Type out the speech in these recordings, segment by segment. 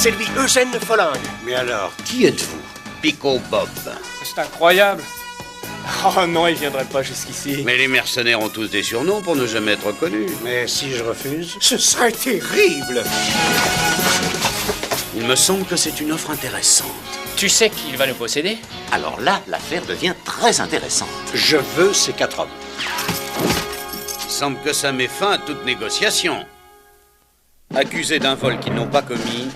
C'est lui, Eugène Folling. Mais alors, qui êtes-vous? Pico Bob. C'est incroyable. Oh non, il viendrait pas jusqu'ici. Mais les mercenaires ont tous des surnoms pour ne jamais être connus. Mais si je refuse? Ce serait terrible. Il me semble que c'est une offre intéressante. Tu sais qu'il va nous posséder? Alors là, l'affaire devient très intéressante. Je veux ces 4 hommes. Il semble que ça met fin à toute négociation. Accusés d'un vol qu'ils n'ont pas commis,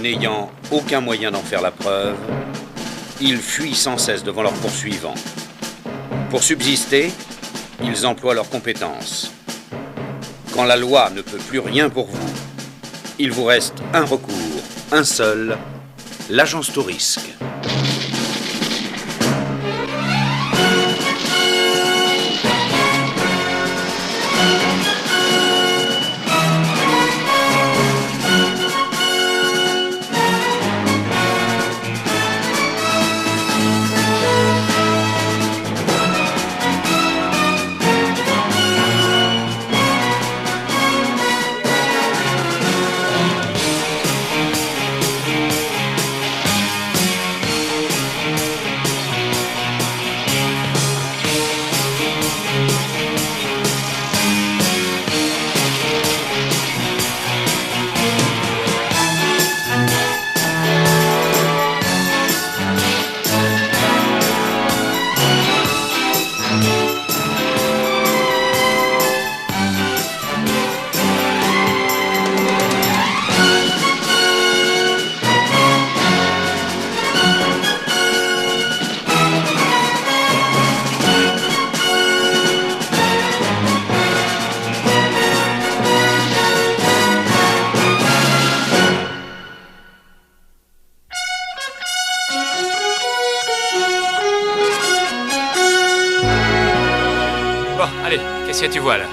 n'ayant aucun moyen d'en faire la preuve, ils fuient sans cesse devant leurs poursuivants. Pour subsister, ils emploient leurs compétences. Quand la loi ne peut plus rien pour vous, il vous reste un recours, un seul, l'agence Tourisque. Allez, qu'est-ce que tu vois là?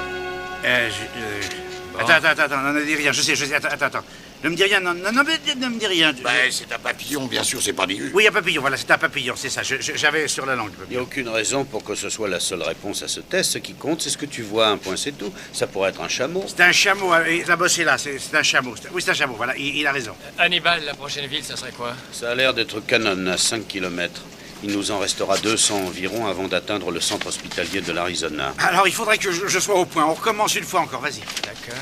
Bon. Attends, ne dis rien, je sais, attends. Ne me dis rien, non, mais ne me dis rien. C'est un papillon, bien sûr, c'est pas des Oui, un papillon, voilà, c'est un papillon, c'est ça, j'avais sur la langue. Il n'y a aucune raison pour que ce soit la seule réponse à ce test. Ce qui compte, c'est ce que tu vois, un point, c'est tout. Ça pourrait être un chameau. C'est un chameau, là-bas, c'est là, c'est un chameau. Oui, c'est un chameau, voilà, il a raison. Hannibal, la prochaine ville, ça serait quoi? Ça a l'air d'être Cannon, à 5 km. Il nous en restera 200 environ avant d'atteindre le centre hospitalier de l'Arizona. Alors, il faudrait que je sois au point. On recommence une fois encore, vas-y. D'accord.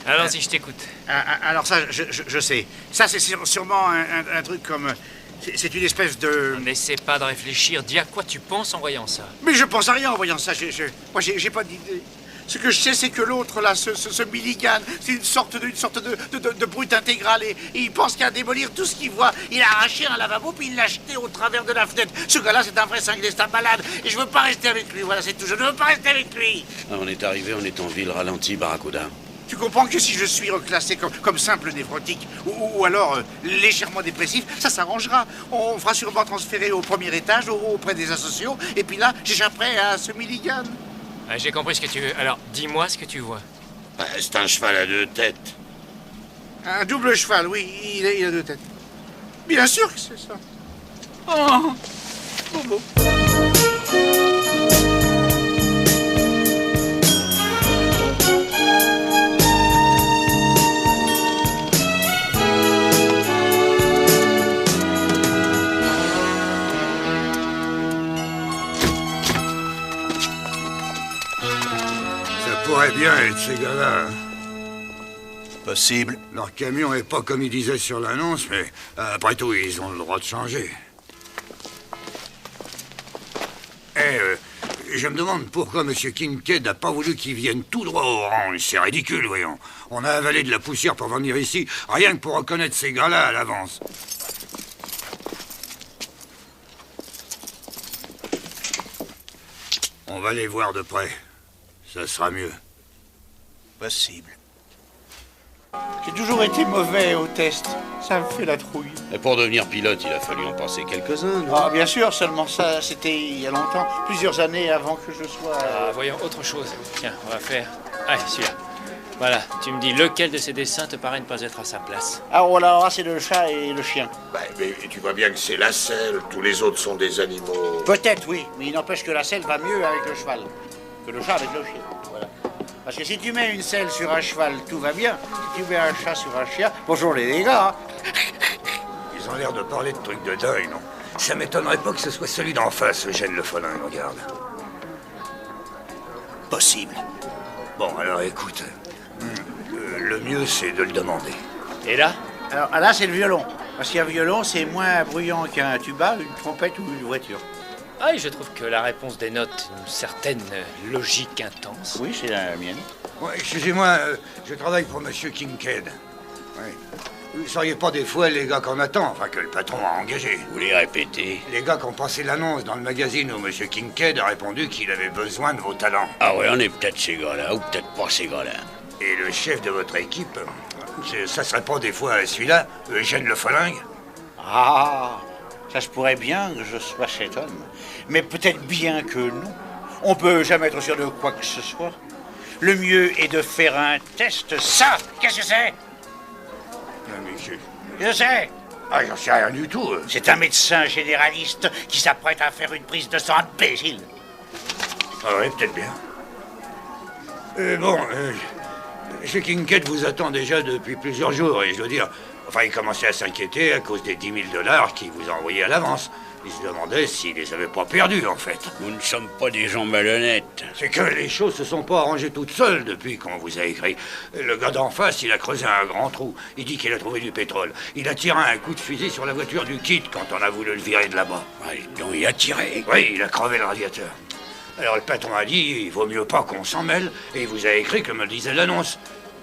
Allons-y, je t'écoute. Alors ça, je sais. Ça, c'est sûrement un truc comme... C'est une espèce de... N'essaie pas de réfléchir. Dis à quoi tu penses en voyant ça. Mais je pense à rien en voyant ça. Moi, j'ai pas d'idée. Ce que je sais, c'est que l'autre, là, ce Milligan, c'est une sorte de brute intégrale et il pense qu'à démolir tout ce qu'il voit. Il a arraché un lavabo puis il l'a jeté au travers de la fenêtre. Ce gars-là, c'est un vrai cinglé, c'est un malade. Et je veux pas rester avec lui, voilà, c'est tout. Je ne veux pas rester avec lui. On est arrivé, on est en ville ralentie, Barracuda. Tu comprends que si je suis reclassé comme simple névrotique ou alors légèrement dépressif, ça s'arrangera. On fera sûrement transférer au premier étage auprès des asociaux et puis là, j'échapperai à ce Milligan. Ah, j'ai compris ce que tu veux. Alors, dis-moi ce que tu vois. C'est un cheval à 2 têtes. Un double cheval, oui, il a 2 têtes. Bien sûr que c'est ça. Oh, Bobo. Pourrait bien être ces gars-là. Possible. Leur camion est pas comme ils disaient sur l'annonce, mais après tout, ils ont le droit de changer. Je me demande pourquoi M. Kincaid n'a pas voulu qu'ils viennent tout droit au Orange. C'est ridicule, voyons. On a avalé de la poussière pour venir ici, rien que pour reconnaître ces gars-là à l'avance. On va les voir de près. Ça sera mieux. Possible. J'ai toujours été mauvais au test. Ça me fait la trouille. Et pour devenir pilote, il a fallu en passer quelques-uns, non? Ah, bien sûr, seulement ça, c'était il y a longtemps. Plusieurs années avant que je sois... Voyons autre chose. Tiens, on va faire... Allez, celui-là. Voilà, tu me dis lequel de ces dessins te paraît ne pas être à sa place. Ah, voilà, c'est le chat et le chien. Mais tu vois bien que c'est la selle. Tous les autres sont des animaux. Peut-être, oui. Mais il n'empêche que la selle va mieux avec le cheval que le chat avec le chien. Voilà. Parce que si tu mets une selle sur un cheval, tout va bien. Si tu mets un chat sur un chien, bonjour les dégâts. Hein. Ils ont l'air de parler de trucs de deuil, non? Ça m'étonnerait pas que ce soit celui d'en face, Eugène Le Folin, regarde. Possible. Bon, alors écoute. Le mieux, c'est de le demander. Et là? Alors là, c'est le violon. Parce qu'un violon, c'est moins bruyant qu'un tuba, une trompette ou une voiture. Ah, et je trouve que la réponse dénote une certaine logique intense. Oui, c'est la mienne. Ouais, excusez-moi, je travaille pour Monsieur Kincaid. Ouais. Vous ne seriez pas des fois les gars qu'on attend, enfin que le patron a engagé? Vous les répétez? Les gars qui ont passé l'annonce dans le magazine où Monsieur Kincaid a répondu qu'il avait besoin de vos talents. Ah ouais, on est peut-être ces gars-là, ou peut-être pas ces gars-là. Et le chef de votre équipe, ça serait pas des fois celui-là, Eugène Le Folin? Ah, ça se pourrait bien que je sois cet homme. Mais peut-être bien que non. On peut jamais être sûr de quoi que ce soit. Le mieux est de faire un test. Ça, qu'est-ce que c'est? Je sais. Ah, j'en sais rien du tout. C'est un médecin généraliste qui s'apprête à faire une prise de sang imbécile. Ah oui, peut-être bien. Monsieur Kincaid vous attend déjà depuis plusieurs jours, et je dois dire... Enfin, il commençait à s'inquiéter à cause des 10 000 $ qu'il vous a envoyés à l'avance. Il se demandait s'il les avait pas perdus, en fait. Nous ne sommes pas des gens malhonnêtes. C'est que les choses se sont pas arrangées toutes seules depuis qu'on vous a écrit. Le gars d'en face, il a creusé un grand trou. Il dit qu'il a trouvé du pétrole. Il a tiré un coup de fusil sur la voiture du kit quand on a voulu le virer de là-bas. Ouais, donc il a tiré. Oui, il a crevé le radiateur. Alors le patron a dit, il vaut mieux pas qu'on s'en mêle, et il vous a écrit comme le disait l'annonce.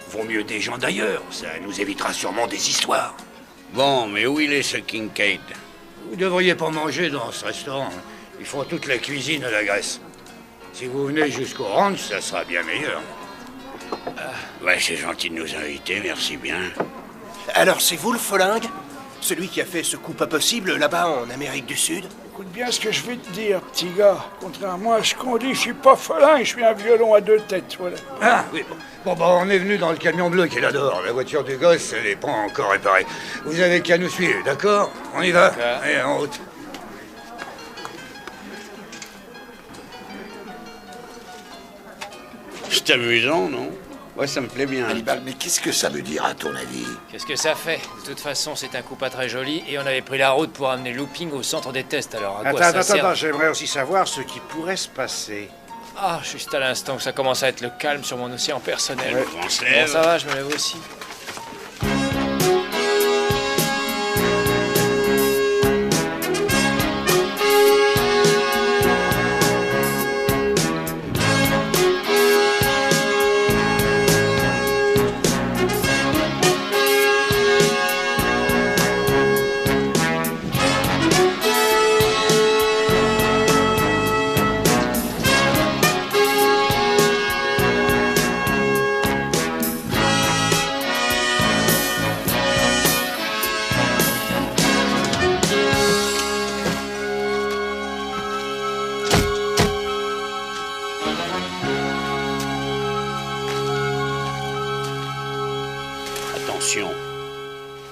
Vaut mieux des gens d'ailleurs, ça nous évitera sûrement des histoires. Bon, mais où il est ce Kincaid? Vous devriez pas manger dans ce restaurant. Ils font toute la cuisine à la graisse. Si vous venez jusqu'au ranch, ça sera bien meilleur. Ouais, c'est gentil de nous inviter, merci bien. Alors c'est vous le Folingue? Celui qui a fait ce coup pas possible là-bas en Amérique du Sud? Écoute bien ce que je vais te dire, petit gars. Contrairement à ce qu'on dit, je suis pas Folin, je suis un violon à 2 têtes, voilà. Ah, oui, bon, on est venu dans le camion bleu qui est là dehors. La voiture du gosse, elle n'est pas encore réparée. Vous avez qu'à nous suivre, d'accord? On y va? Allez, en route. C'est amusant, non? Ouais, ça me plaît bien. Hannibal, mais qu'est-ce que ça veut dire à ton avis? Qu'est-ce que ça fait? De toute façon, c'est un coup pas très joli et on avait pris la route pour amener Looping au centre des tests, alors à quoi ça sert? Attends, j'aimerais aussi savoir ce qui pourrait se passer. Ah, juste à l'instant que ça commence à être le calme sur mon océan personnel. Ouais, on se lève. Bon, ça va, je me lève aussi. Attention.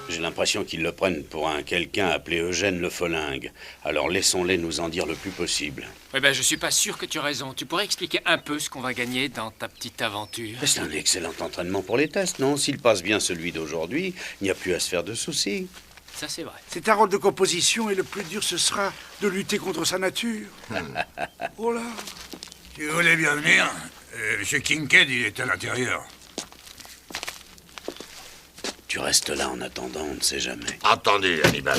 J'ai l'impression qu'ils le prennent pour un quelqu'un appelé Eugène Le Folingue. Alors laissons-les nous en dire le plus possible. Oui, ben je suis pas sûr que tu as raison. Tu pourrais expliquer un peu ce qu'on va gagner dans ta petite aventure? C'est un excellent entraînement pour les tests, non? S'il passe bien celui d'aujourd'hui, il n'y a plus à se faire de soucis. Ça, c'est vrai. C'est un rôle de composition et le plus dur, ce sera de lutter contre sa nature. Oh là! Si vous voulez bien venir, Monsieur Kincaid, il est à l'intérieur. Tu restes là en attendant, on ne sait jamais. Entendu, Hannibal.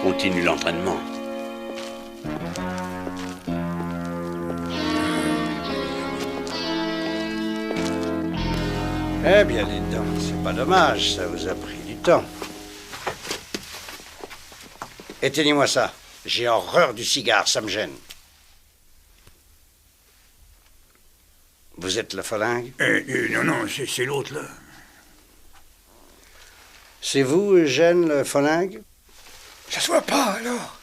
Continue l'entraînement. Eh bien, dites donc, c'est pas dommage, ça vous a pris du temps. Éteignez-moi ça. J'ai horreur du cigare, ça me gêne. Vous êtes le Folingue? Non, c'est l'autre, là. C'est vous, Eugène Le Folingue? Ça se voit pas, alors.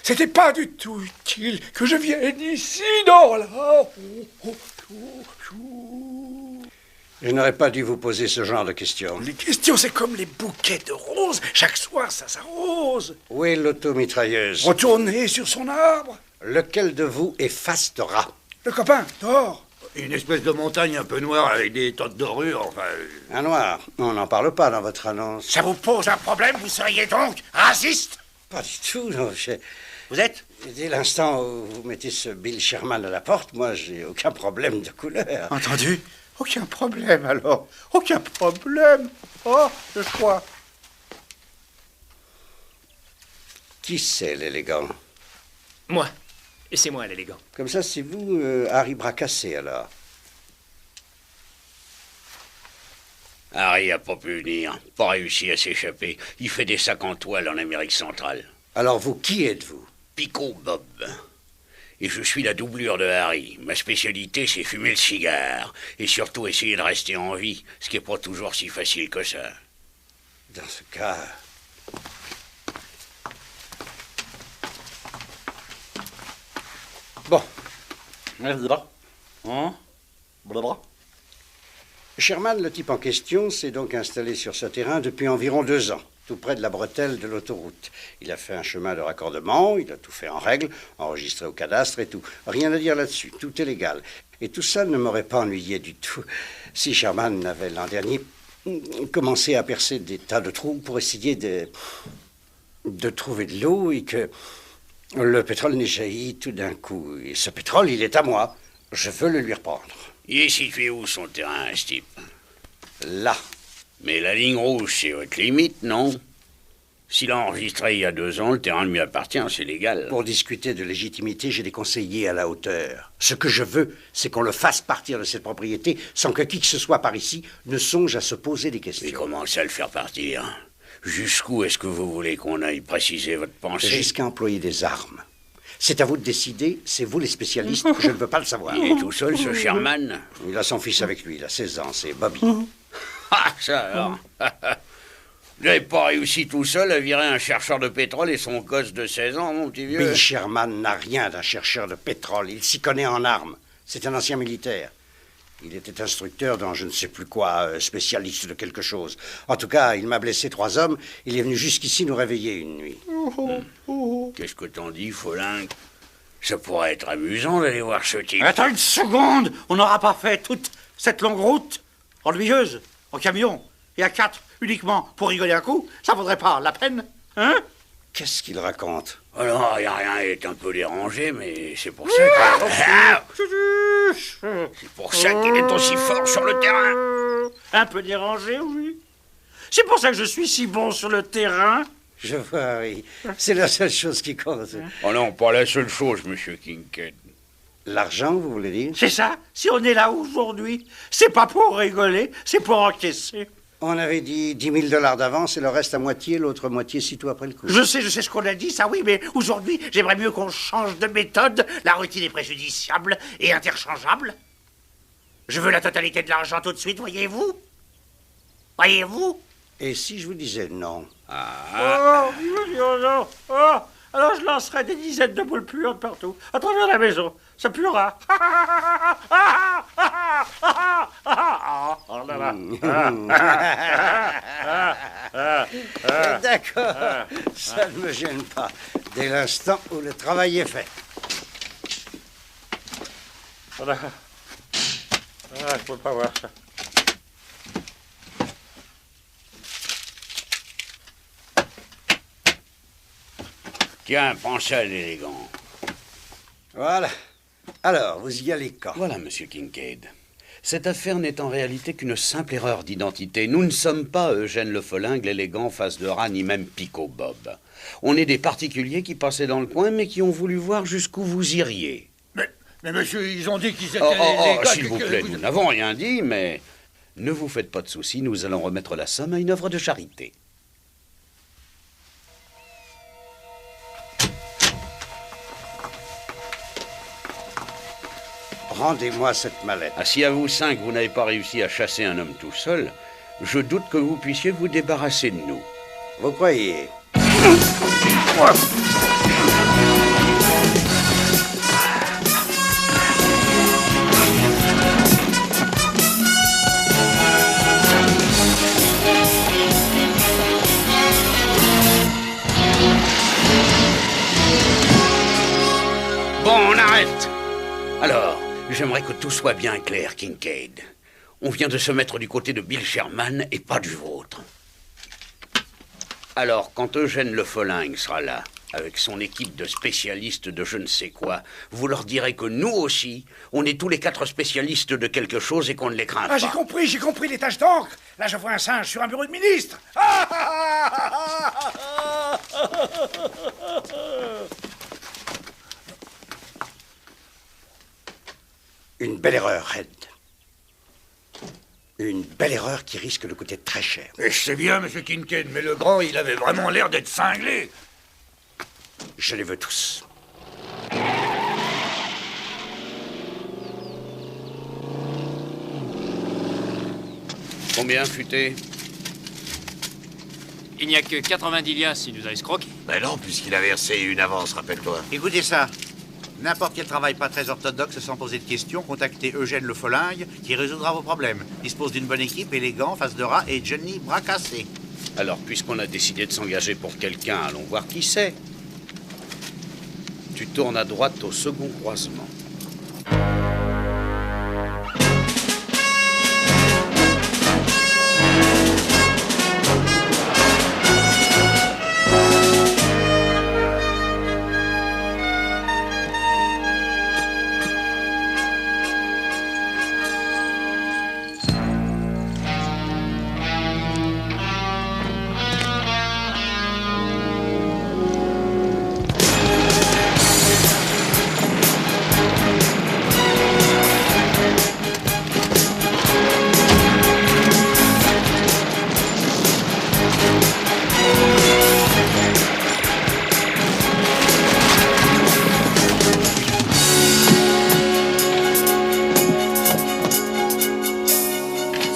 C'était pas du tout utile que je vienne ici, non, là. Je n'aurais pas dû vous poser ce genre de questions. Les questions, c'est comme les bouquets de roses. Chaque soir, ça s'arrose. Où est l'automitrailleuse? Retournez sur son arbre. Lequel de vous est face de rat? Le copain, dehors. Une espèce de montagne un peu noire avec des tas de dorures, enfin... Un noir. On n'en parle pas dans votre annonce. Ça vous pose un problème? Vous seriez donc raciste? Pas du tout, non. Vous êtes? Dès l'instant où vous mettez ce Bill Sherman à la porte, moi, j'ai aucun problème de couleur. Entendu? Aucun problème, alors. Aucun problème. Oh, je crois. Qui c'est, l'élégant? Moi. Et c'est moi, l'élégant. Comme ça, c'est vous, Harry Bracassé, alors. Harry a pas pu venir, pas réussi à s'échapper. Il fait des sacs en toile en Amérique centrale. Alors vous, qui êtes-vous? Pico Bob. Et je suis la doublure de Harry. Ma spécialité, c'est fumer le cigare. Et surtout essayer de rester en vie, ce qui n'est pas toujours si facile que ça. Dans ce cas... Bon. Sherman, le type en question, s'est donc installé sur ce terrain depuis environ 2 ans, tout près de la bretelle de l'autoroute. Il a fait un chemin de raccordement, il a tout fait en règle, enregistré au cadastre et tout. Rien à dire là-dessus, tout est légal. Et tout ça ne m'aurait pas ennuyé du tout si Sherman n'avait l'an dernier commencé à percer des tas de trous pour essayer de trouver de l'eau et que le pétrole n'ait jailli tout d'un coup. Et ce pétrole, il est à moi. Je veux le lui reprendre. Il est situé où, son terrain, ce type? Là. Mais la ligne rouge, c'est votre limite, non? S'il a enregistré il y a 2 ans, le terrain lui appartient, c'est légal. Pour discuter de légitimité, j'ai des conseillers à la hauteur. Ce que je veux, c'est qu'on le fasse partir de cette propriété sans que qui que ce soit par ici ne songe à se poser des questions. Mais comment ça le faire partir? Jusqu'où est-ce que vous voulez qu'on aille préciser votre pensée? Jusqu'à employer des armes. C'est à vous de décider, c'est vous les spécialistes, je ne veux pas le savoir. Il est tout seul, ce Sherman? Il a son fils avec lui, il a 16 ans, c'est Bobby. Ah, ça alors. Vous n'avez pas réussi tout seul à virer un chercheur de pétrole et son gosse de 16 ans, mon petit vieux? Bill Sherman n'a rien d'un chercheur de pétrole, il s'y connaît en armes. C'est un ancien militaire. Il était instructeur dans je ne sais plus quoi, spécialiste de quelque chose. En tout cas, il m'a blessé 3 hommes. Il est venu jusqu'ici nous réveiller une nuit. Qu'est-ce que t'en dis, Folingue? Ça pourrait être amusant d'aller voir ce type. Attends une seconde. On n'aura pas fait toute cette longue route ennuyeuse, en camion, et à 4 uniquement pour rigoler un coup. Ça vaudrait pas la peine, hein? Qu'est-ce qu'il raconte? Alors, il est un peu dérangé, mais c'est pour ça c'est pour ça qu'il est aussi fort sur le terrain. Un peu dérangé, oui. C'est pour ça que je suis si bon sur le terrain. Je vois, Harry. C'est la seule chose qui compte. Oh non, pas la seule chose, monsieur Kincaid. L'argent, vous voulez dire? C'est ça. Si on est là aujourd'hui, c'est pas pour rigoler, c'est pour encaisser. On avait dit 10 000 $ d'avance et le reste à moitié, l'autre moitié sitôt après le coup. Je sais ce qu'on a dit, ça oui, mais aujourd'hui, j'aimerais mieux qu'on change de méthode. La routine est préjudiciable et interchangeable. Je veux la totalité de l'argent tout de suite, voyez-vous? Voyez-vous? Et si je vous disais non? Oh, non. Oh, alors je lancerai des dizaines de boules puantes partout, à travers la maison. Ça puera. Oh là là. D'accord, ça ne me gêne pas, dès l'instant où le travail est fait. Voilà. Ah, je peux pas voir ça. Tiens, prends ça, l'élégant. Voilà. Alors, vous y allez quand? Voilà, monsieur Kincaid. Cette affaire n'est en réalité qu'une simple erreur d'identité. Nous ne sommes pas Eugène Le Folingue, l'élégant face de rat, ni même Pico Bob. On est des particuliers qui passaient dans le coin, mais qui ont voulu voir jusqu'où vous iriez. Mais monsieur, ils ont dit qu'ils étaient les gars s'il vous plaît, nous n'avons rien dit, mais ne vous faites pas de soucis, nous allons remettre la somme à une œuvre de charité. Rendez-moi cette mallette. Ah, si à vous 5, vous n'avez pas réussi à chasser un homme tout seul, je doute que vous puissiez vous débarrasser de nous. Vous croyez? Bon, on arrête. Alors, j'aimerais que tout soit bien clair, Kincaid. On vient de se mettre du côté de Bill Sherman et pas du vôtre. Alors, quand Eugène Le Folingue sera là, avec son équipe de spécialistes de je ne sais quoi, vous leur direz que nous aussi, on est tous les 4 spécialistes de quelque chose et qu'on ne les craint pas. Ah, j'ai compris les taches d'encre. Là, je vois un singe sur un bureau de ministre. Une belle erreur, Red. Une belle erreur qui risque de coûter très cher. Et je sais bien, monsieur Kincaid, mais le grand, il avait vraiment l'air d'être cinglé. Je les veux tous. Combien, Futé? Il n'y a que 90 liasses s'il nous a escroqué. Ben non, puisqu'il a versé une avance, rappelle-toi. Écoutez ça. N'importe quel travail pas très orthodoxe sans poser de questions, contactez Eugène Le Folingue qui résoudra vos problèmes. Dispose d'une bonne équipe, élégant, face de rat et Johnny bras cassés. Alors, puisqu'on a décidé de s'engager pour quelqu'un, allons voir qui c'est. Tu tournes à droite au second croisement.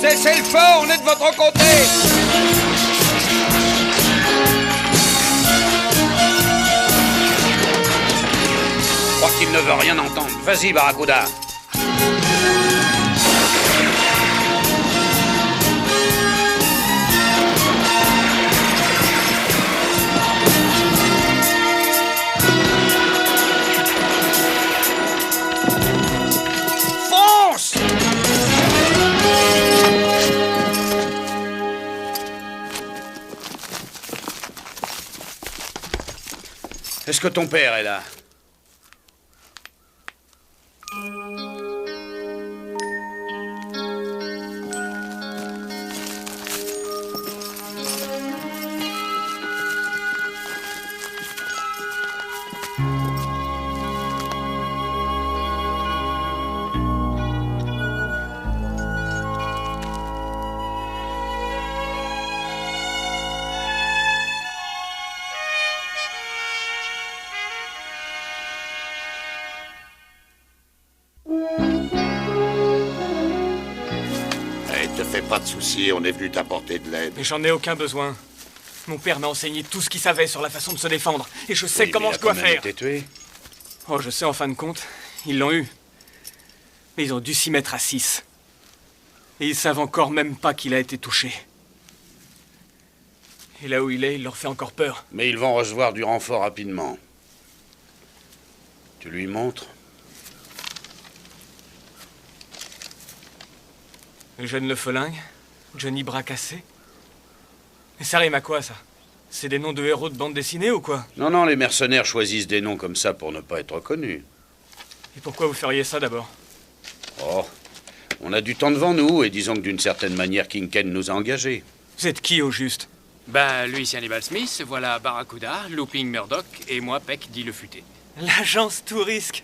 Cessez le feu, on est de votre côté! Je crois qu'il ne veut rien entendre. Vas-y, Barracuda. Fonce! Est-ce que ton père est là? Te fais pas de soucis, on est venu t'apporter de l'aide. Mais j'en ai aucun besoin. Mon père m'a enseigné tout ce qu'il savait sur la façon de se défendre. Et je sais comment je dois faire. Il a tué. Oh, je sais en fin de compte. Ils l'ont eu. Mais ils ont dû s'y mettre à 6. Et ils savent encore même pas qu'il a été touché. Et là où il est, il leur fait encore peur. Mais ils vont recevoir du renfort rapidement. Tu lui montres? Eugène Le Folingue, Johnny bras cassés. Mais ça rime à quoi, ça? C'est des noms de héros de bande dessinée ou quoi? Non, non, les mercenaires choisissent des noms comme ça pour ne pas être reconnus. Et pourquoi vous feriez ça d'abord? Oh, on a du temps devant nous et disons que d'une certaine manière, Kincaid nous a engagés. Vous êtes qui au juste? Ben, lui, c'est Hannibal Smith, voilà Barracuda, Looping Murdoch, et moi, Peck, dit le futé. L'agence Tourisque.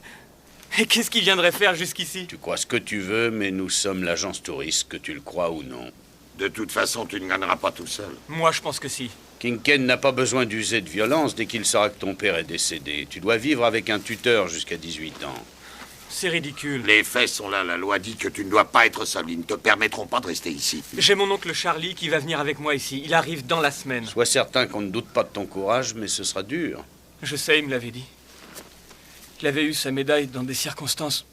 Et qu'est-ce qu'il viendrait faire jusqu'ici? Tu crois ce que tu veux, mais nous sommes l'agence touriste, que tu le crois ou non. De toute façon, tu ne gagneras pas tout seul. Moi, je pense que si. Kincaid n'a pas besoin d'user de violence dès qu'il saura que ton père est décédé. Tu dois vivre avec un tuteur jusqu'à 18 ans. C'est ridicule. Les faits sont là. La loi dit que tu ne dois pas être seul. Ils ne te permettront pas de rester ici. J'ai mon oncle Charlie qui va venir avec moi ici. Il arrive dans la semaine. Sois certain qu'on ne doute pas de ton courage, mais ce sera dur. Je sais, il me l'avait dit. Il avait eu sa médaille dans des circonstances.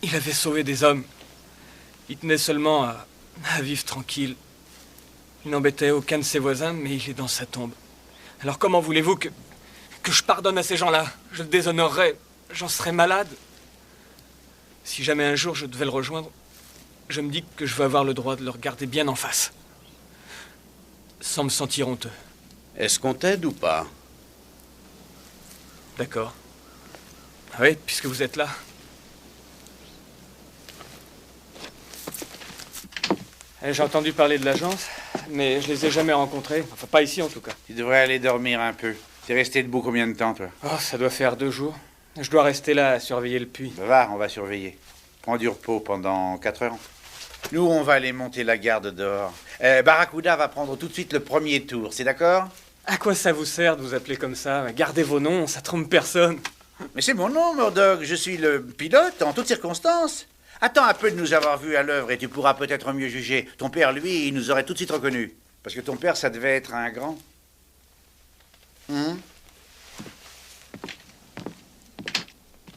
Il avait sauvé des hommes. Il tenait seulement à vivre tranquille. Il n'embêtait aucun de ses voisins, mais il est dans sa tombe. Alors comment voulez-vous que je pardonne à ces gens-là? Je le déshonorerais. J'en serais malade. Si jamais un jour je devais le rejoindre, je me dis que je veux avoir le droit de le regarder bien en face. Sans me sentir honteux. Est-ce qu'on t'aide ou pas? D'accord. Ah oui, puisque vous êtes là. J'ai entendu parler de l'agence, mais je les ai jamais rencontrés. Enfin, pas ici en tout cas. Tu devrais aller dormir un peu. T'es resté debout combien de temps, toi? Oh, ça doit faire 2 jours. Je dois rester là à surveiller le puits. Va, on va surveiller. Prends du repos pendant 4 heures. Nous, on va aller monter la garde dehors. Barracuda va prendre tout de suite le premier tour, c'est d'accord? À quoi ça vous sert de vous appeler comme ça? Gardez vos noms, ça trompe personne. Mais c'est mon nom, Murdoch. Je suis le pilote en toutes circonstances. Attends un peu de nous avoir vus à l'œuvre et tu pourras peut-être mieux juger. Ton père, lui, il nous aurait tout de suite reconnus. Parce que ton père, ça devait être un grand.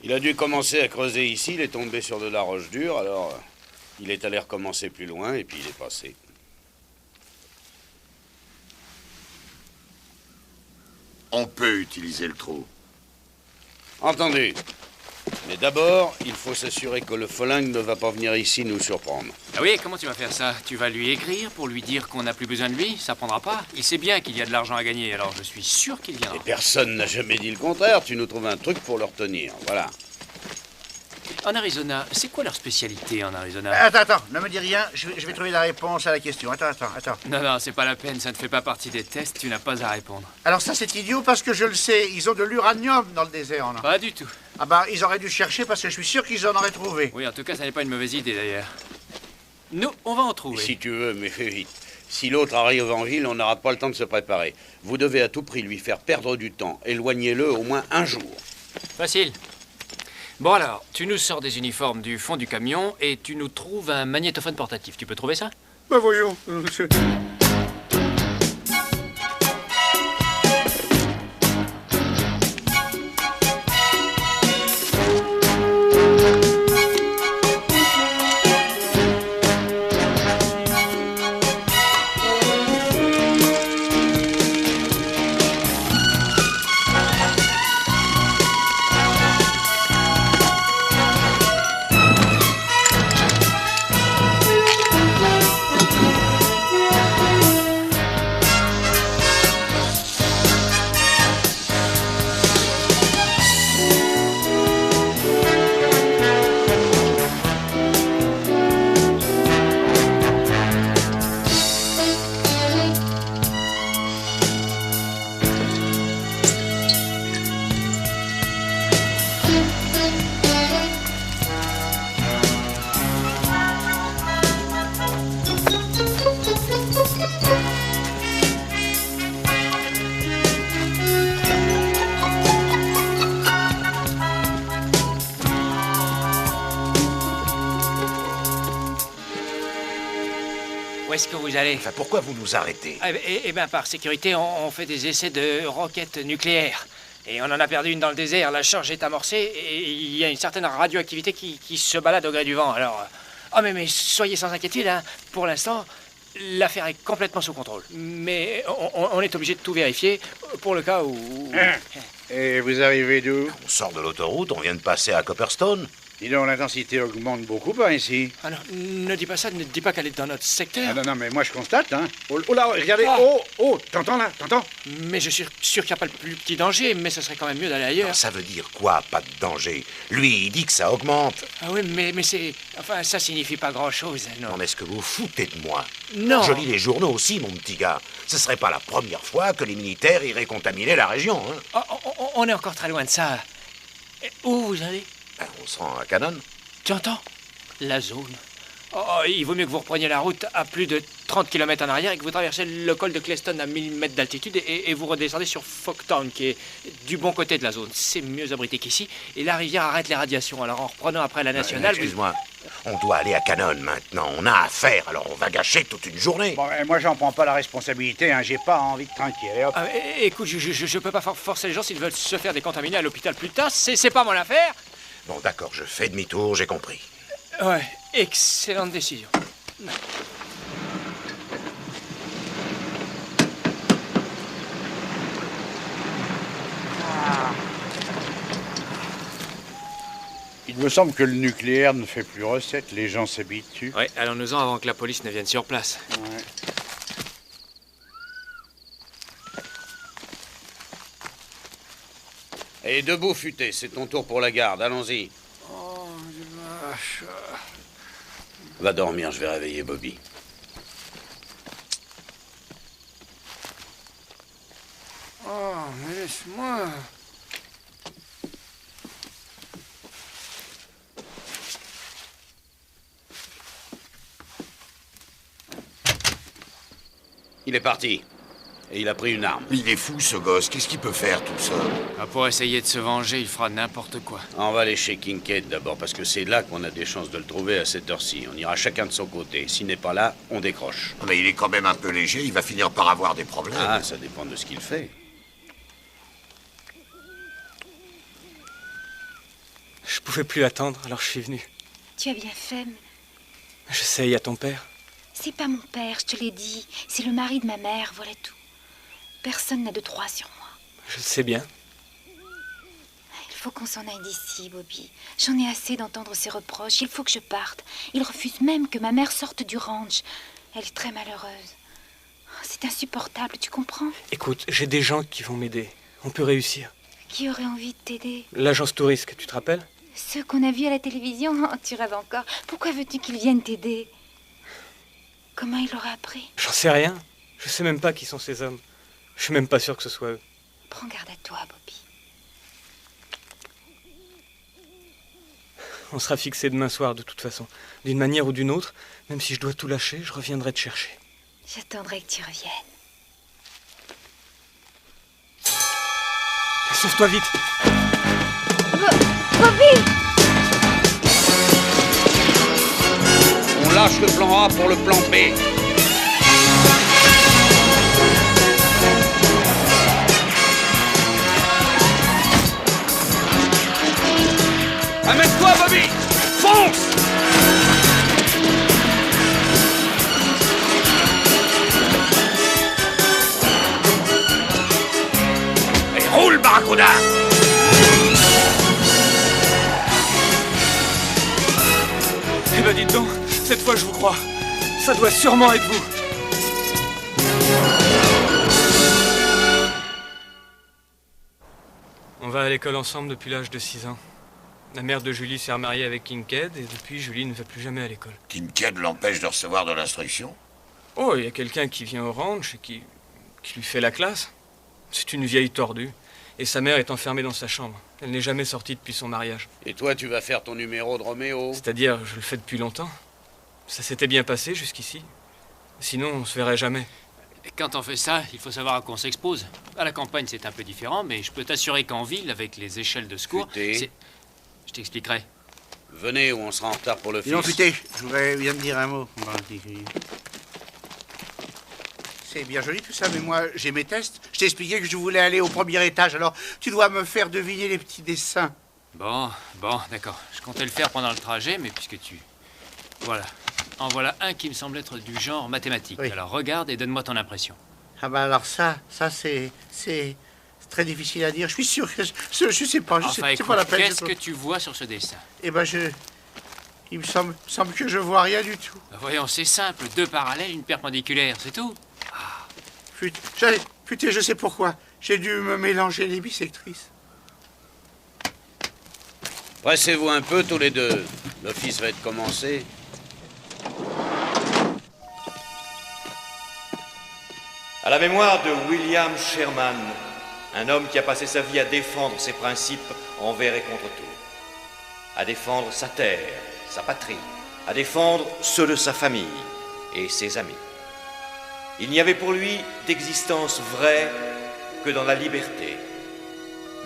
Il a dû commencer à creuser ici, il est tombé sur de la roche dure, alors il est allé recommencer plus loin et puis il est passé. On peut utiliser le trou. Entendu. Mais d'abord, il faut s'assurer que le folingue ne va pas venir ici nous surprendre. Ah oui, comment tu vas faire ça? Tu vas lui écrire pour lui dire qu'on n'a plus besoin de lui? Ça prendra pas. Il sait bien qu'il y a de l'argent à gagner, alors je suis sûr qu'il viendra. Et personne n'a jamais dit le contraire. Tu nous trouves un truc pour le retenir. Voilà. En Arizona, c'est quoi leur spécialité en Arizona? Attends, ne me dis rien, je vais trouver la réponse à la question. Attends. Non, c'est pas la peine, ça ne fait pas partie des tests, tu n'as pas à répondre. Alors ça, c'est idiot parce que je le sais, ils ont de l'uranium dans le désert, non? Pas du tout. Ah bah, ils auraient dû chercher parce que je suis sûr qu'ils en auraient trouvé. Oui, en tout cas, ça n'est pas une mauvaise idée d'ailleurs. Nous, on va en trouver. Si tu veux, mais fais vite. Si l'autre arrive en ville, on n'aura pas le temps de se préparer. Vous devez à tout prix lui faire perdre du temps. Éloignez-le au moins 1 jour. Facile. Bon alors, tu nous sors des uniformes du fond du camion et tu nous trouves un magnétophone portatif. Tu peux trouver ça? Bah voyons, Où est-ce que vous allez? Enfin, pourquoi vous nous arrêtez? Eh bien, par sécurité, on fait des essais de roquettes nucléaires. Et on en a perdu une dans le désert. La charge est amorcée et il y a une certaine radioactivité qui se balade au gré du vent. Alors... Ah, mais soyez sans inquiétude, hein. Pour l'instant, l'affaire est complètement sous contrôle. Mais on est obligé de tout vérifier pour le cas où... Et vous arrivez d'où? On sort de l'autoroute, on vient de passer à Copperstone. Dis donc, l'intensité augmente beaucoup par ici. Ah non, ne dis pas ça, ne dis pas qu'elle est dans notre secteur. Ah non, mais moi je constate, hein. Oh là, regardez, t'entends là, t'entends? Mais je suis sûr qu'il n'y a pas le plus petit danger, mais ce serait quand même mieux d'aller ailleurs. Alors, ça veut dire quoi, pas de danger? Lui, il dit que ça augmente. Ah oui, mais c'est... Enfin, ça signifie pas grand-chose, non. Non, mais est-ce que vous foutez de moi? Non. Je lis les journaux aussi, mon petit gars. Ce serait pas la première fois que les militaires iraient contaminer la région, hein. On est encore très loin de ça. Où vous allez? On se rend à Cannon. Tu entends? La zone. Oh, il vaut mieux que vous repreniez la route à plus de 30 km en arrière et que vous traversez le col de Cleston à 1000 mètres d'altitude et vous redescendez sur Fogtown, qui est du bon côté de la zone. C'est mieux abrité qu'ici. Et la rivière arrête les radiations. Alors en reprenant après la nationale... Excuse-moi, on doit aller à Cannon maintenant. On a affaire, alors on va gâcher toute une journée. Bon, et moi, j'en prends pas la responsabilité, hein. J'ai pas envie de trinquer. Allez, hop. Ah, écoute, je peux pas forcer les gens s'ils veulent se faire décontaminer à l'hôpital plus tard. C'est pas mon affaire. Bon, d'accord, je fais demi-tour, j'ai compris. Ouais, excellente décision. Il me semble que le nucléaire ne fait plus recette, les gens s'habituent. Ouais, allons-nous-en avant que la police ne vienne sur place. Ouais. Et debout, futé, c'est ton tour pour la garde, allons-y. Oh, vache. Va dormir, je vais réveiller Bobby. Oh, mais laisse-moi. Il est parti. Et il a pris une arme. Il est fou, ce gosse. Qu'est-ce qu'il peut faire, tout ça? Pour essayer de se venger, il fera n'importe quoi. On va aller chez Kincaid d'abord, parce que c'est là qu'on a des chances de le trouver à cette heure-ci. On ira chacun de son côté. S'il n'est pas là, on décroche. Mais il est quand même un peu léger. Il va finir par avoir des problèmes. Ah, ça dépend de ce qu'il fait. Je pouvais plus attendre, alors je suis venu. Tu as bien fait, mais... Je sais, il y a ton père. C'est pas mon père, je te l'ai dit. C'est le mari de ma mère, voilà tout. Personne n'a de droit sur moi. Je le sais bien. Il faut qu'on s'en aille d'ici, Bobby. J'en ai assez d'entendre ces reproches. Il faut que je parte. Il refuse même que ma mère sorte du ranch. Elle est très malheureuse. C'est insupportable, tu comprends? Écoute, j'ai des gens qui vont m'aider. On peut réussir. Qui aurait envie de t'aider? L'agence Tourisque, tu te rappelles? Ceux qu'on a vus à la télévision. Oh, tu rêves encore. Pourquoi veux-tu qu'ils viennent t'aider? Comment il l'aura appris? J'en sais rien. Je sais même pas qui sont ces hommes. Je suis même pas sûr que ce soit eux. Prends garde à toi, Bobby. On sera fixé demain soir, de toute façon. D'une manière ou d'une autre, même si je dois tout lâcher, je reviendrai te chercher. J'attendrai que tu reviennes. Sauve-toi vite! Bobby! On lâche le plan A pour le plan B. Amène-toi, Bobby! Fonce! Et roule, Barracuda! Eh ben dites donc, cette fois je vous crois. Ça doit sûrement être vous. On va à l'école ensemble depuis l'âge de 6 ans. La mère de Julie s'est remariée avec Kincaid et depuis, Julie ne va plus jamais à l'école. Kincaid l'empêche de recevoir de l'instruction? Oh, il y a quelqu'un qui vient au ranch et qui lui fait la classe. C'est une vieille tordue. Et sa mère est enfermée dans sa chambre. Elle n'est jamais sortie depuis son mariage. Et toi, tu vas faire ton numéro de Roméo? C'est-à-dire, je le fais depuis longtemps. Ça s'était bien passé jusqu'ici. Sinon, on se verrait jamais. Et quand on fait ça, il faut savoir à quoi on s'expose. À la campagne, c'est un peu différent, mais je peux t'assurer qu'en ville, avec les échelles de secours, c'est... Je t'expliquerai. Venez ou on sera en retard pour le fils. Non, putain, je voudrais bien te dire un mot. C'est bien joli tout ça, mais moi, j'ai mes tests. Je t'ai expliqué que je voulais aller au premier étage, alors tu dois me faire deviner les petits dessins. Bon, d'accord. Je comptais le faire pendant le trajet, mais puisque tu... Voilà. En voilà un qui me semble être du genre mathématique. Oui. Alors regarde et donne-moi ton impression. Ah bah alors ça c'est très difficile à dire. Je suis sûr que... Je sais pas, c'est pas la peine. Qu'est-ce que tu vois sur ce dessin? Eh ben il me semble que je vois rien du tout. Ben voyons, c'est simple. 2 parallèles, une perpendiculaire, c'est tout. Ah. Putain, je sais pourquoi. J'ai dû me mélanger les bissectrices. Pressez-vous un peu tous les deux. L'office va être commencé. À la mémoire de William Sherman, un homme qui a passé sa vie à défendre ses principes envers et contre tout, à défendre sa terre, sa patrie, à défendre ceux de sa famille et ses amis. Il n'y avait pour lui d'existence vraie que dans la liberté.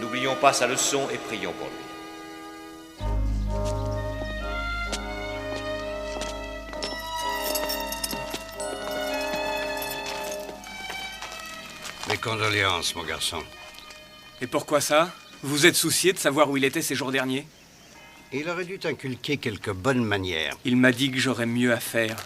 N'oublions pas sa leçon et prions pour lui. Mes condoléances, mon garçon. Et pourquoi ça? Vous vous êtes soucié de savoir où il était ces jours derniers? Il aurait dû t'inculquer quelques bonnes manières. Il m'a dit que j'aurais mieux à faire.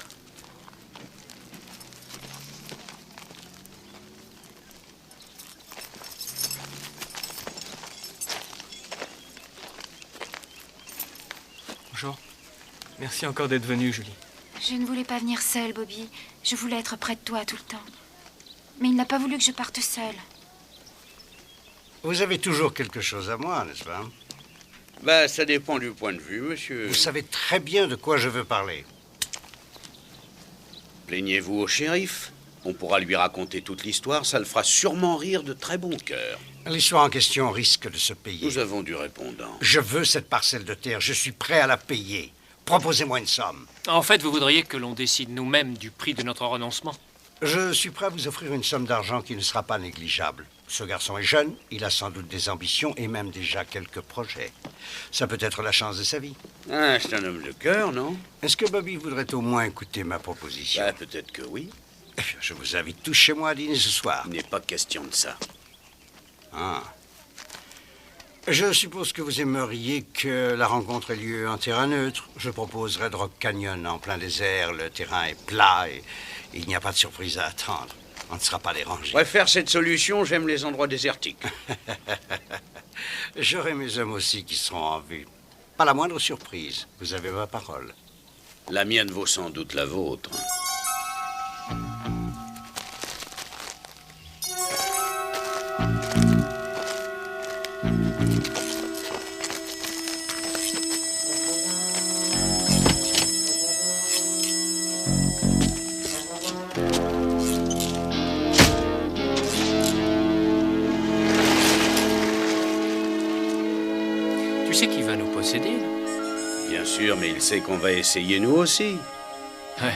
Bonjour. Merci encore d'être venu, Julie. Je ne voulais pas venir seule, Bobby. Je voulais être près de toi tout le temps. Mais il n'a pas voulu que je parte seule. Vous avez toujours quelque chose à moi, n'est-ce pas? Ben, ça dépend du point de vue, monsieur. Vous savez très bien de quoi je veux parler. Plaignez-vous au shérif. On pourra lui raconter toute l'histoire, ça le fera sûrement rire de très bon cœur. L'histoire en question risque de se payer. Nous avons du répondant. Je veux cette parcelle de terre, je suis prêt à la payer. Proposez-moi une somme. En fait, vous voudriez que l'on décide nous-mêmes du prix de notre renoncement? Je suis prêt à vous offrir une somme d'argent qui ne sera pas négligeable. Ce garçon est jeune, il a sans doute des ambitions et même déjà quelques projets. Ça peut être la chance de sa vie. Ah, c'est un homme de cœur, non? Est-ce que Bobby voudrait au moins écouter ma proposition? Ben, peut-être que oui. Je vous invite tous chez moi à dîner ce soir. Il n'est pas question de ça. Ah. Je suppose que vous aimeriez que la rencontre ait lieu en terrain neutre. Je propose Red Rock Canyon en plein désert. Le terrain est plat et il n'y a pas de surprise à attendre. On ne sera pas dérangé. Je préfère cette solution, j'aime les endroits désertiques. J'aurai mes hommes aussi qui seront en vue. Pas la moindre surprise, vous avez ma parole. La mienne vaut sans doute la vôtre. Tu sais qu'il va nous posséder, là? Bien sûr, mais il sait qu'on va essayer nous aussi. Ouais.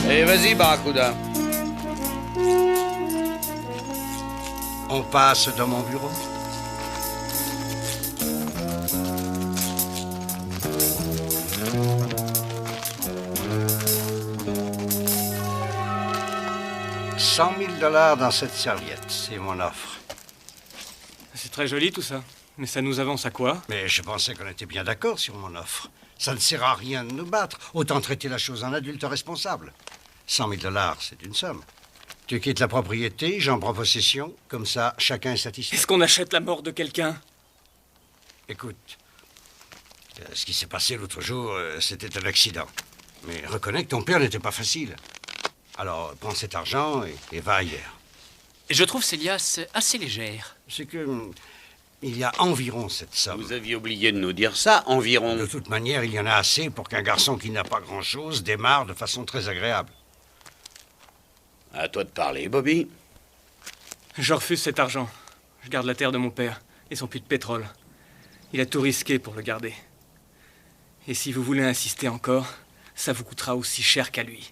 Allez, vas-y, Barracuda. On passe dans mon bureau. $100 000 dans cette serviette, c'est mon offre. C'est très joli tout ça. Mais ça nous avance à quoi? Mais je pensais qu'on était bien d'accord sur mon offre. Ça ne sert à rien de nous battre. Autant traiter la chose en adulte responsable. $100 000, c'est une somme. Tu quittes la propriété, j'en prends possession. Comme ça, chacun est satisfait. Est-ce qu'on achète la mort de quelqu'un? Écoute, ce qui s'est passé l'autre jour, c'était un accident. Mais reconnais que ton père n'était pas facile. Alors, prends cet argent et va ailleurs. Je trouve Célias assez légère. C'est que... il y a environ cette somme. Vous aviez oublié de nous dire ça, environ. De toute manière, il y en a assez pour qu'un garçon qui n'a pas grand-chose démarre de façon très agréable. À toi de parler, Bobby. Je refuse cet argent. Je garde la terre de mon père et son puits de pétrole. Il a tout risqué pour le garder. Et si vous voulez insister encore, ça vous coûtera aussi cher qu'à lui.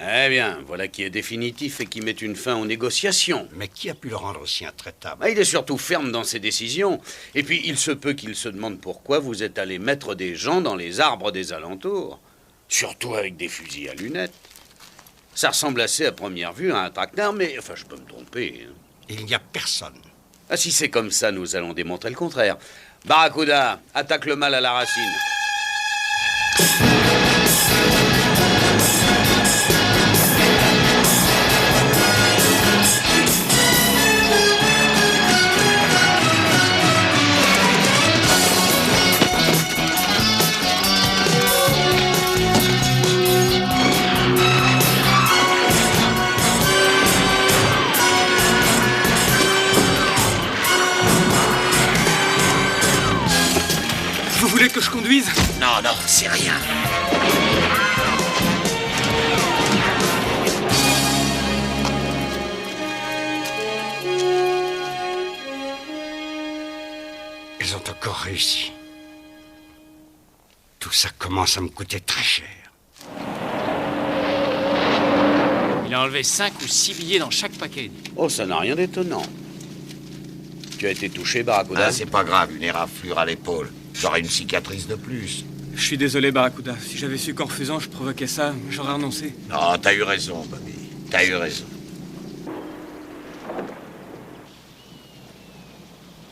Eh bien, voilà qui est définitif et qui met une fin aux négociations. Mais qui a pu le rendre aussi intraitable? Ah, il est surtout ferme dans ses décisions. Et puis, il se peut qu'il se demande pourquoi vous êtes allé mettre des gens dans les arbres des alentours. Surtout avec des fusils à lunettes. Ça ressemble assez à première vue à un traquenard, mais... enfin, je peux me tromper. Il n'y a personne. Ah, si c'est comme ça, nous allons démontrer le contraire. Barracuda, attaque le mal à la racine. bêtise. Non, non, c'est rien. Ils ont encore réussi. Tout ça commence à me coûter très cher. Il a enlevé 5 ou 6 billets dans chaque paquet. Oh, ça n'a rien d'étonnant. Tu as été touché, Barracuda? Ah, c'est pas grave, une éraflure à l'épaule. J'aurai une cicatrice de plus. Je suis désolé, Barracuda. Si j'avais su qu'en refusant, je provoquais ça, j'aurais renoncé. Non, t'as eu raison, Bobby. T'as eu raison.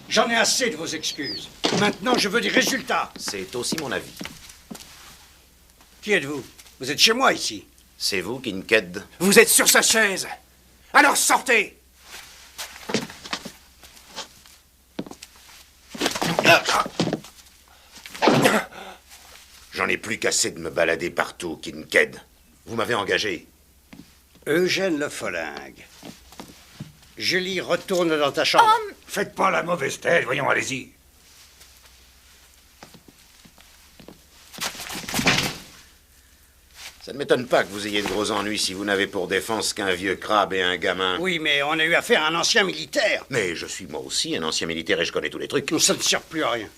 J'en ai assez de vos excuses. Maintenant, je veux des résultats. C'est aussi mon avis. Qui êtes-vous? Vous êtes chez moi, ici. C'est vous, Kincaid? Vous êtes sur sa chaise. Alors sortez. J'en ai plus qu'assez de me balader partout, Kincaid. Vous m'avez engagé. Eugène Le Follingue. Julie, retourne dans ta chambre. Faites pas la mauvaise tête, voyons, allez-y. Ça ne m'étonne pas que vous ayez de gros ennuis si vous n'avez pour défense qu'un vieux crabe et un gamin. Oui, mais on a eu affaire à un ancien militaire. Mais je suis moi aussi un ancien militaire et je connais tous les trucs. Ça ne sert plus à rien.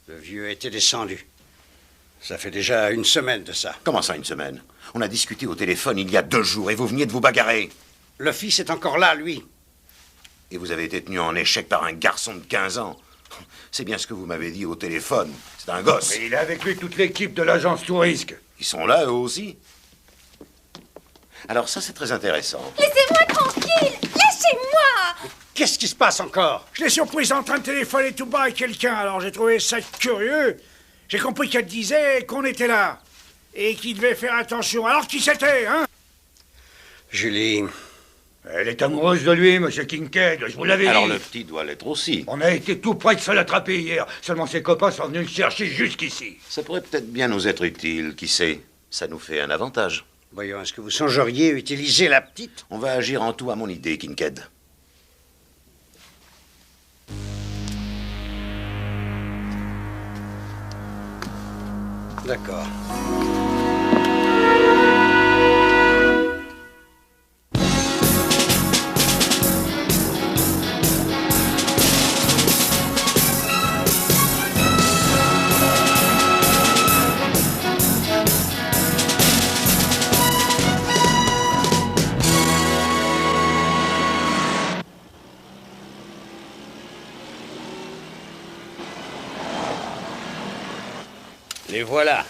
Le vieux était descendu. Ça fait déjà une semaine de ça. Comment ça, une semaine? On a discuté au téléphone il y a 2 jours et vous veniez de vous bagarrer. Le fils est encore là, lui. Et vous avez été tenu en échec par un garçon de 15 ans. C'est bien ce que vous m'avez dit au téléphone. C'est un gosse. Et il est avec lui toute l'équipe de l'agence Tourisque. Ils sont là, eux aussi. Alors ça, c'est très intéressant. Laissez-moi tranquille! Lâchez-moi! Qu'est-ce qui se passe encore? Je l'ai surprise en train de téléphoner tout bas à quelqu'un, alors j'ai trouvé ça curieux. J'ai compris qu'elle disait qu'on était là. Et qu'il devait faire attention. Alors qui c'était, hein? Julie. Elle est amoureuse de lui, monsieur Kincaid, je vous l'avais dit. Alors le petit doit l'être aussi. On a été tout près de se l'attraper hier. Seulement ses copains sont venus le chercher jusqu'ici. Ça pourrait peut-être bien nous être utile, qui sait. Ça nous fait un avantage. Voyons, est-ce que vous songeriez utiliser la petite? On va agir en tout à mon idée, Kincaid. D'accord. Les voilà.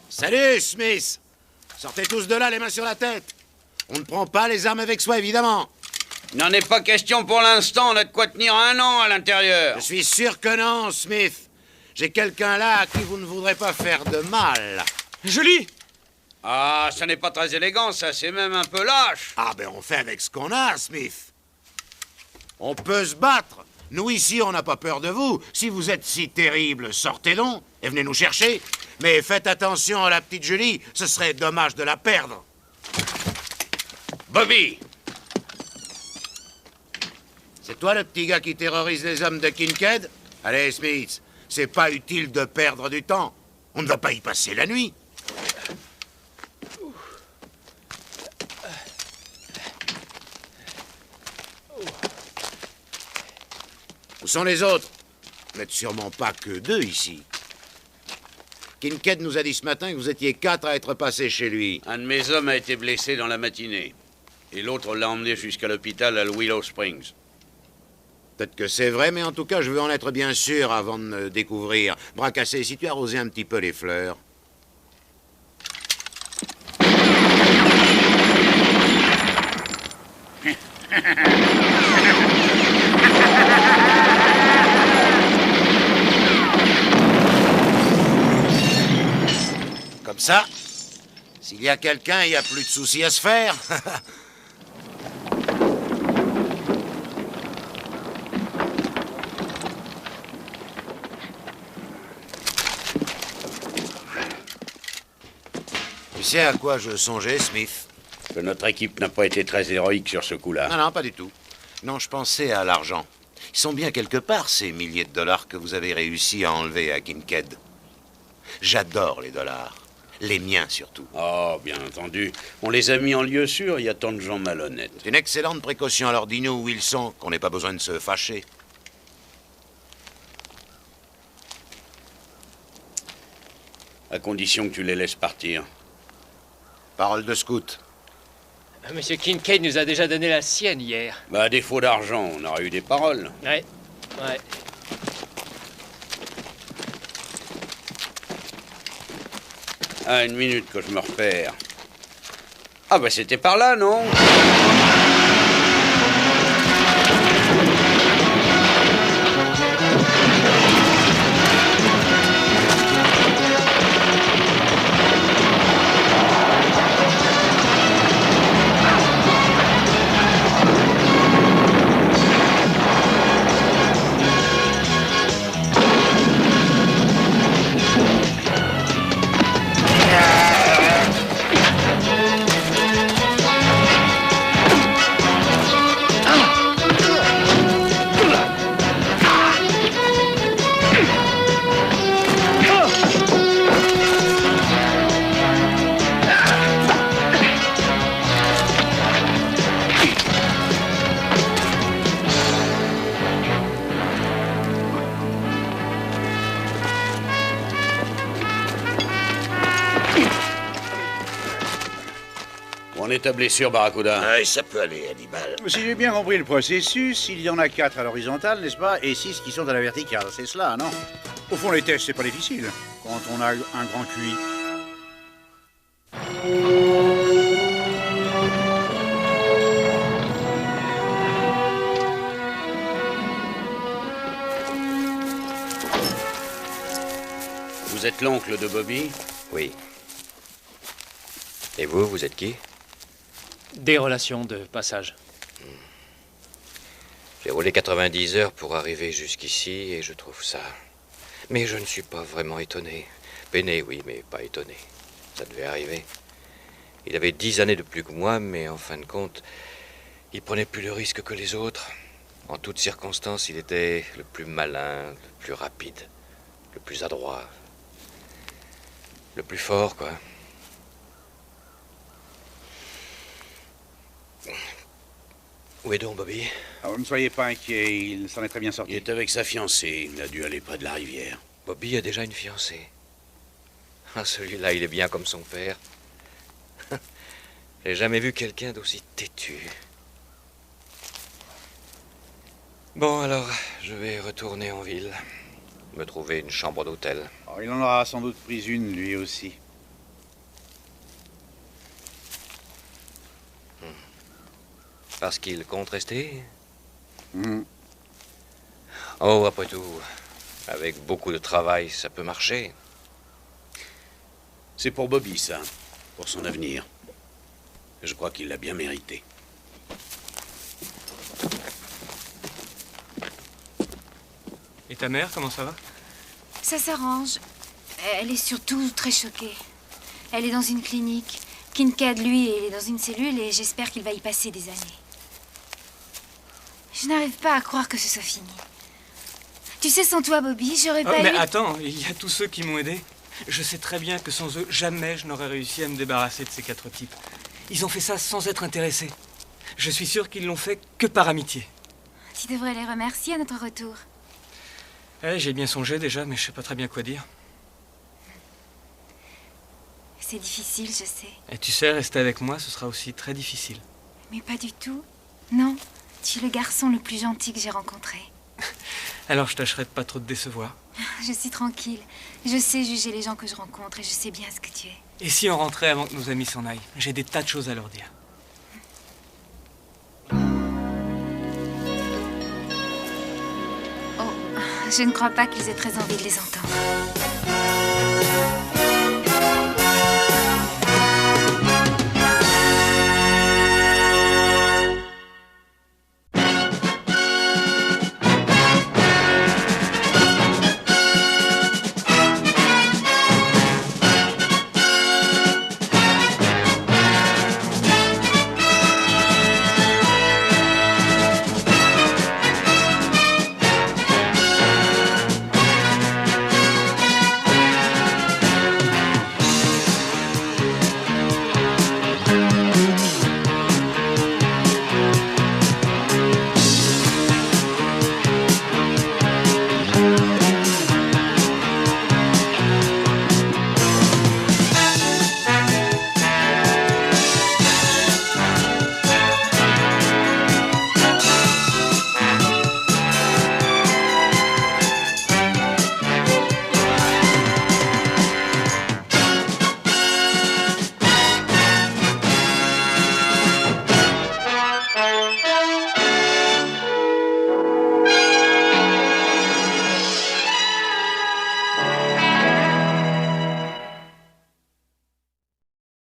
Salut, Smith! Sortez tous de là, les mains sur la tête. On ne prend pas les armes avec soi, évidemment. Il n'en est pas question pour l'instant. On a de quoi tenir 1 an à l'intérieur. Je suis sûr que non, Smith. J'ai quelqu'un là à qui vous ne voudrez pas faire de mal. Julie! Ah, ça n'est pas très élégant, ça. C'est même un peu lâche. Ah, ben on fait avec ce qu'on a, Smith. On peut se battre. Nous, ici, on n'a pas peur de vous. Si vous êtes si terrible, sortez donc et venez nous chercher. Mais faites attention à la petite Julie. Ce serait dommage de la perdre. Bobby! C'est toi le petit gars qui terrorise les hommes de Kincaid? Allez, Smith, c'est pas utile de perdre du temps. On ne va pas y passer la nuit. Où sont les autres? Vous n'êtes sûrement pas que 2 ici. Kincaid nous a dit ce matin que vous étiez 4 à être passés chez lui. Un de mes hommes a été blessé dans la matinée. Et l'autre l'a emmené jusqu'à l'hôpital à Willow Springs. Peut-être que c'est vrai, mais en tout cas, je veux en être bien sûr avant de me découvrir. Bras cassé, si tu arrosais un petit peu les fleurs. Comme ça, s'il y a quelqu'un, il n'y a plus de soucis à se faire. Tu sais à quoi je songeais, Smith? Que notre équipe n'a pas été très héroïque sur ce coup-là. Non, non, pas du tout. Non, je pensais à l'argent. Ils sont bien quelque part, ces milliers de dollars que vous avez réussi à enlever à Kincaid. J'adore les dollars. Les miens, surtout. Oh, bien entendu. On les a mis en lieu sûr, il y a tant de gens malhonnêtes. C'est une excellente précaution. Alors dis-nous où ils sont, qu'on n'ait pas besoin de se fâcher. À condition que tu les laisses partir. Parole de scout. Monsieur Kincaid nous a déjà donné la sienne hier. Bah, à défaut d'argent, on aurait eu des paroles. Ouais, ouais. Ah, une minute que je me repère. Ah, bah, c'était par là, non? On est ta blessure, Barracuda. Ah, ça peut aller, Hannibal. Si j'ai bien compris le processus, il y en a 4 à l'horizontale, n'est-ce pas? Et 6 qui sont à la verticale, c'est cela, non? Au fond, les tests, c'est pas difficile, quand on a un grand QI. Vous êtes l'oncle de Bobby? Oui. Et vous, vous êtes qui? Des relations de passage. J'ai roulé 90 heures pour arriver jusqu'ici et je trouve ça. Mais je ne suis pas vraiment étonné. Peiné, oui, mais pas étonné. Ça devait arriver. Il avait 10 années de plus que moi, mais en fin de compte, il prenait plus de risques que les autres. En toutes circonstances, il était le plus malin, le plus rapide, le plus adroit, le plus fort, quoi. Où est donc Bobby? Alors, ne soyez pas inquiet, il s'en est très bien sorti. Il est avec sa fiancée. Il a dû aller près de la rivière. Bobby a déjà une fiancée. Ah, celui-là, il est bien comme son père. J'ai jamais vu quelqu'un d'aussi têtu. Bon, alors, je vais retourner en ville. Me trouver une chambre d'hôtel. Oh, il en aura sans doute pris une, lui aussi. Parce qu'il compte rester? Oh, après tout, avec beaucoup de travail, ça peut marcher. C'est pour Bobby, ça. Pour son avenir. Je crois qu'il l'a bien mérité. Et ta mère, comment ça va? Ça s'arrange. Elle est surtout très choquée. Elle est dans une clinique. Kincaid, lui, il est dans une cellule et j'espère qu'il va y passer des années. Je n'arrive pas à croire que ce soit fini. Tu sais, sans toi, Bobby, j'aurais pas Mais eu... attends, il y a tous ceux qui m'ont aidé. Je sais très bien que sans eux, jamais je n'aurais réussi à me débarrasser de ces 4 types. Ils ont fait ça sans être intéressés. Je suis sûr qu'ils l'ont fait que par amitié. Tu devrais les remercier à notre retour. J'ai bien songé déjà, mais je sais pas très bien quoi dire. c'est difficile, je sais. Et tu sais, rester avec moi, ce sera aussi très difficile. Mais pas du tout. Non, tu es le garçon le plus gentil que j'ai rencontré. Alors je tâcherai de pas trop te décevoir. Je suis tranquille. Je sais juger les gens que je rencontre et je sais bien ce que tu es. Et si on rentrait avant que nos amis s'en aillent? J'ai des tas de choses à leur dire. Oh, je ne crois pas qu'ils aient très envie de les entendre.